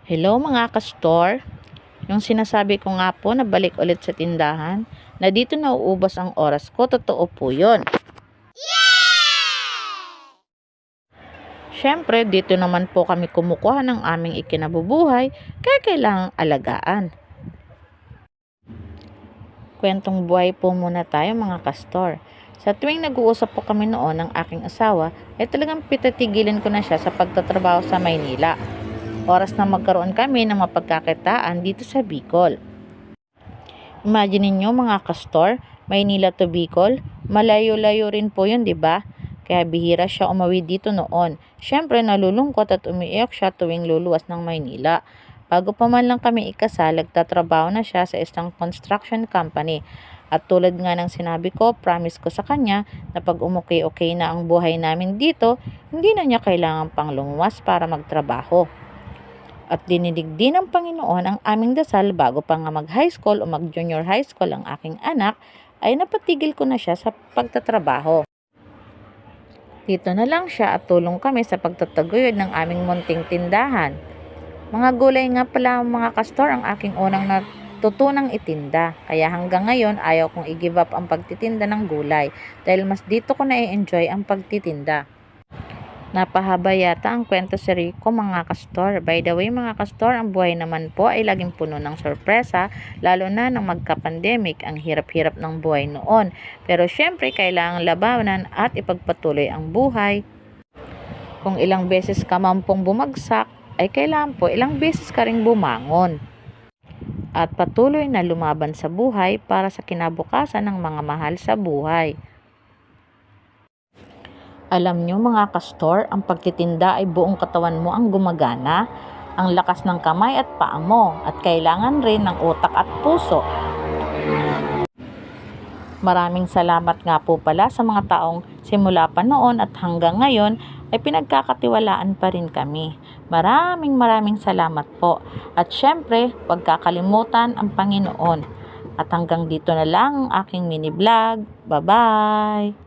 Hello mga ka-store, yung sinasabi ko nga po na balik ulit sa tindahan, na dito nauubos ang oras ko, totoo po yun. Syempre, dito naman po kami kumukuha ng aming ikinabubuhay, kaya kailangang alagaan. Kwentong buhay po muna tayo mga ka-store. Sa tuwing nag-uusap po kami noon ng aking asawa, ay talagang pitatigilan ko na siya sa pagtatrabaho sa Maynila. Oras na magkaroon kami ng mapagkakitaan dito sa Bicol. Imagine niyo mga ka-store, Maynila to Bicol, malayo-layo rin po yun, 'di ba? Kaya bihira siya umuwi dito noon. Syempre nalulungkot at umiiyak siya tuwing luluwas ng Maynila. Bago pa man lang kami ikasal, nagtatrabaho na siya sa isang construction company. At tulad nga ng sinabi ko, promise ko sa kanya na pag umuki-okay na ang buhay namin dito, hindi na niya kailangan pang lumuwas para magtrabaho. At dinidig din ng Panginoon ang aming dasal bago pa nga mag-high school o mag-junior high school ang aking anak, ay napatigil ko na siya sa pagtatrabaho. Dito na lang siya at tulong kami sa pagtataguyod ng aming munting tindahan. Mga gulay nga pala mga kastor ang aking unang natutunang itinda. Kaya hanggang ngayon ayaw kong i-give up ang pagtitinda ng gulay dahil mas dito ko na-enjoy ang pagtitinda. Napahaba yata ang kwento si Rico mga kastor. By the way mga kastor, ang buhay naman po ay laging puno ng sorpresa, lalo na nang magka-pandemic. Ang hirap-hirap ng buhay noon. Pero syempre kailangang labanan at ipagpatuloy ang buhay. Kung ilang beses ka man pong bumagsak, ay kailangan po ilang beses ka ring bumangon. At patuloy na lumaban sa buhay para sa kinabukasan ng mga mahal sa buhay. Alam nyo mga kastor, ang pagtitinda ay buong katawan mo ang gumagana, ang lakas ng kamay at paa mo, at kailangan rin ng utak at puso. Maraming salamat nga po pala sa mga taong simula pa noon at hanggang ngayon ay pinagkakatiwalaan pa rin kami. Maraming salamat po. At syempre, huwag kakalimutan ang Panginoon. At hanggang dito na lang ang aking mini vlog. Bye-bye!